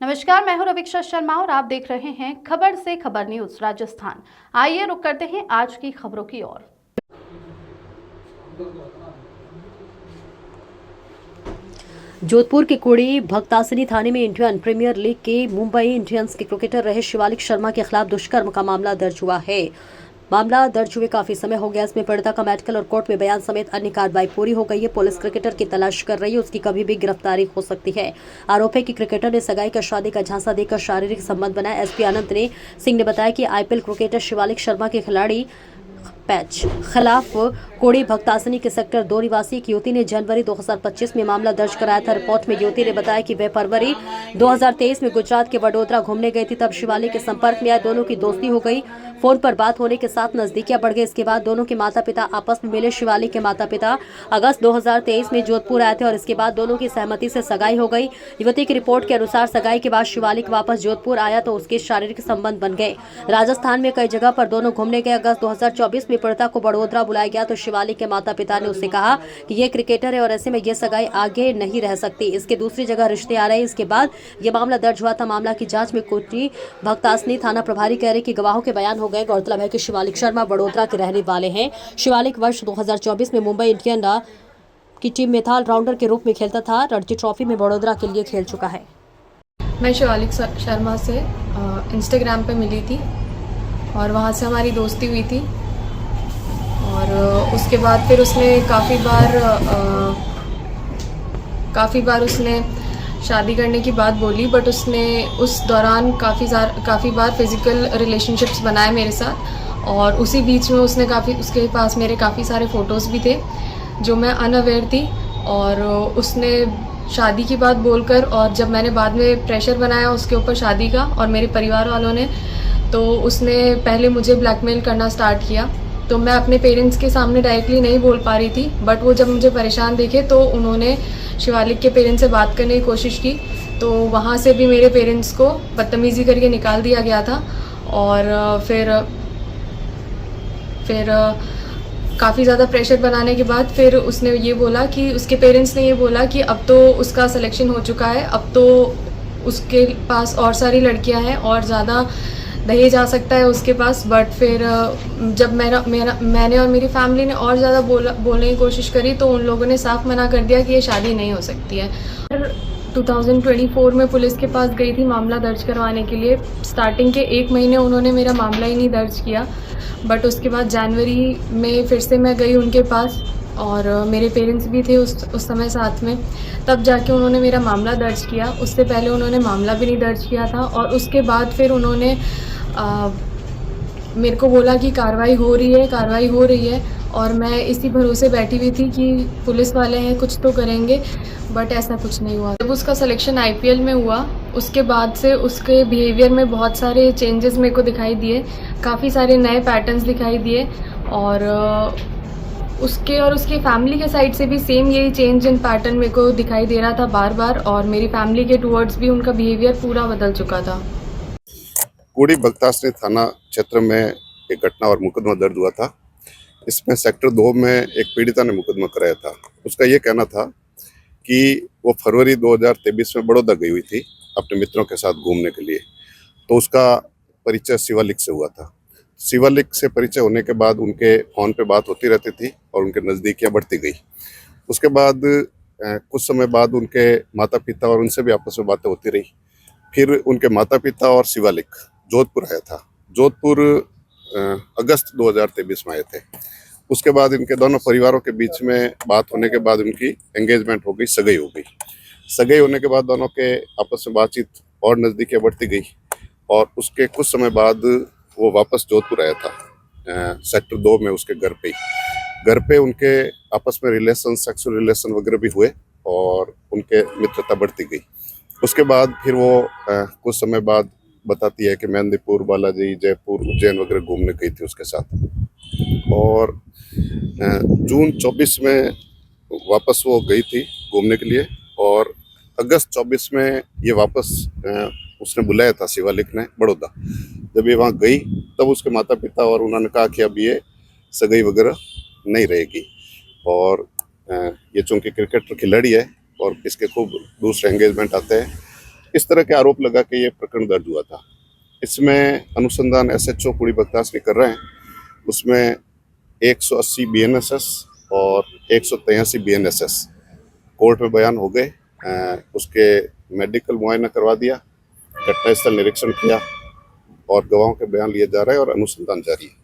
नमस्कार, मैं हूं रवीक्षा शर्मा और आप देख रहे हैं खबर से खबर न्यूज राजस्थान। आइए रुक करते हैं आज की खबरों की ओर। जोधपुर के कुड़ी भक्तासनी थाने में इंडियन प्रीमियर लीग के मुंबई इंडियंस के क्रिकेटर रहे शिवालिक शर्मा के खिलाफ दुष्कर्म का मामला दर्ज हुआ है। मामला दर्ज हुए काफी समय हो गया। इसमें पीड़िता का मेडिकल और कोर्ट में बयान समेत अन्य कार्रवाई पूरी हो गई है। पुलिस क्रिकेटर की तलाश कर रही है, उसकी कभी भी गिरफ्तारी हो सकती है। आरोप है कि क्रिकेटर ने सगाई का शादी का झांसा देकर शारीरिक संबंध बनाया। एसपी आनंद सिंह ने बताया कि आईपीएल क्रिकेटर शिवालिक शर्मा के खिलाड़ी पैच खिलाफ कोड़ी भक्तासनी के सेक्टर 2 निवासी एक युवती ने जनवरी 2025 में मामला दर्ज कराया था। रिपोर्ट में युवती ने बताया कि वह फरवरी 2023 में गुजरात के वडोदरा घूमने गई थी। तब शिवालिक के संपर्क में आए, दोनों की दोस्ती हो गई। फोन पर बात होने के साथ नजदीकियां बढ़ गई। इसके बाद दोनों के माता पिता आपस में मिले। शिवालिक के माता पिता अगस्त 2023 में जोधपुर आए थे और इसके बाद दोनों की सहमति से सगाई हो गई। युवती की रिपोर्ट के अनुसार सगाई के बाद शिवालिक वापस जोधपुर आया तो उसके शारीरिक संबंध बन गए। राजस्थान में कई जगह पर दोनों घूमने गए। अगस्त 2024 में पीड़िता को बड़ोदरा बुलाया गया तो शिवालिक के माता पिता ने उससे कहा कि ये क्रिकेटर है और ऐसे में ये सगाई आगे नहीं रह सकती, इसके दूसरी जगह रिश्ते आ रहे हैं। इसके बाद ये मामला दर्ज हुआ था। मामला की जांच में कोटी भक्तासनी थाना प्रभारी कह रहे कि गवाहों के बयान हो गए। गौरतलब है कि शिवालिक शर्मा बड़ोदरा के रहने वाले हैं। शिवालिक वर्ष 2024 में मुंबई इंडियन की टीम में था, ऑलराउंडर के रूप में खेलता था। रणजी ट्रॉफी में बड़ोदरा के लिए खेल चुका है। मैं शिवालिक शर्मा से इंस्टाग्राम पे मिली थी और वहाँ से हमारी दोस्ती हुई थी और उसके बाद फिर उसने काफ़ी बार उसने शादी करने की बात बोली, बट उसने उस दौरान काफ़ी बार फिज़िकल रिलेशनशिप्स बनाए मेरे साथ। और उसी बीच में उसके पास मेरे काफ़ी सारे फ़ोटोज़ भी थे जो मैं अनअवेयर थी। और उसने शादी की बात बोलकर, और जब मैंने बाद में प्रेशर बनाया उसके ऊपर शादी का और मेरे परिवार वालों ने, तो उसने पहले मुझे ब्लैकमेल करना स्टार्ट किया। तो मैं अपने पेरेंट्स के सामने डायरेक्टली नहीं बोल पा रही थी, बट वो जब मुझे परेशान देखे तो उन्होंने शिवालिक के पेरेंट्स से बात करने की कोशिश की। तो वहाँ से भी मेरे पेरेंट्स को बदतमीज़ी करके निकाल दिया गया था। और फिर काफ़ी ज़्यादा प्रेशर बनाने के बाद फिर उसने ये बोला कि उसके पेरेंट्स ने ये बोला कि अब तो उसका सिलेक्शन हो चुका है, अब तो उसके पास और सारी लड़कियां हैं और ज़्यादा दहेज आ सकता है उसके पास। बट फिर जब मैंने और मेरी फैमिली ने और ज़्यादा बोलने की कोशिश करी तो उन लोगों ने साफ मना कर दिया कि ये शादी नहीं हो सकती है। 2024 में पुलिस के पास गई थी मामला दर्ज करवाने के लिए। स्टार्टिंग के 1 महीने उन्होंने मेरा मामला ही नहीं दर्ज किया, बट उसके बाद जनवरी में फिर से मैं गई उनके पास और मेरे पेरेंट्स भी थे उस समय साथ में। तब जाके उन्होंने मेरा मामला दर्ज किया। उससे पहले उन्होंने मामला भी नहीं दर्ज किया था। और उसके बाद फिर उन्होंने मेरे को बोला कि कार्रवाई हो रही है और मैं इसी भरोसे बैठी हुई थी कि पुलिस वाले हैं, कुछ तो करेंगे, बट ऐसा कुछ नहीं हुआ। जब उसका सिलेक्शन आईपीएल में हुआ उसके बाद से उसके बिहेवियर में बहुत सारे चेंजेस मेरे को दिखाई दिए, काफ़ी सारे नए पैटर्न्स दिखाई दिए। और उसके और उसकी फैमिली के साइड से भी सेम यही चेंज इन पैटर्न मेरे को दिखाई दे रहा था बार बार। और मेरी फैमिली के टूवर्ड्स भी उनका बिहेवियर पूरा बदल चुका था। कुड़ी भक्तासनी थाना क्षेत्र में एक घटना और मुकदमा दर्ज हुआ था। इसमें सेक्टर 2 में एक पीड़िता ने मुकदमा कराया था। उसका ये कहना था कि वो फरवरी 2023 में बड़ौदा गई हुई थी अपने मित्रों के साथ घूमने के लिए। तो उसका परिचय शिवालिक से हुआ था। शिवालिक से परिचय होने के बाद उनके फ़ोन पे बात होती रहती थी और उनके नज़दीकियाँ बढ़ती गई। उसके बाद कुछ समय बाद उनके माता पिता और उनसे भी आपस में बातें होती रही। फिर उनके माता पिता और शिवालिक जोधपुर आया था। जोधपुर अगस्त 2023 में आए थे। उसके बाद इनके दोनों परिवारों के बीच में बात होने के बाद उनकी एंगेजमेंट हो गई, सगाई हो गई। सगाई होने के बाद दोनों के आपस में बातचीत और नज़दीकियाँ बढ़ती गई और उसके कुछ समय बाद वो वापस जोधपुर आया था। सेक्टर 2 में उसके घर पे उनके आपस में सेक्सुअल रिलेशन वगैरह भी हुए और उनके मित्रता बढ़ती गई। उसके बाद फिर वो कुछ समय बाद बताती है कि मेहंदीपुर, बालाजी, जयपुर, उज्जैन वगैरह घूमने गई थी उसके साथ। और जून 24 में वापस वो गई थी घूमने के लिए और अगस्त 24 में ये वापस उसने बुलाया था शिवालिक ने बड़ौदा। जब ये वहाँ गई तब उसके माता पिता और उन्होंने कहा कि अब ये सगाई वगैरह नहीं रहेगी। और ये चूँकि क्रिकेटर खिलाड़ी है और इसके खूब दूसरे एंगेजमेंट आते हैं इस तरह के आरोप लगा के ये प्रकरण दर्ज हुआ था। इसमें अनुसंधान SHO कुड़ी बख्तासनी कर रहे हैं। उसमें 180 BNSS और 183 BNSS कोर्ट में बयान हो गए। उसके मेडिकल मुआयना करवा दिया, घटनास्थल निरीक्षण किया और गवाहों के बयान लिए जा रहे हैं और अनुसंधान जारी है।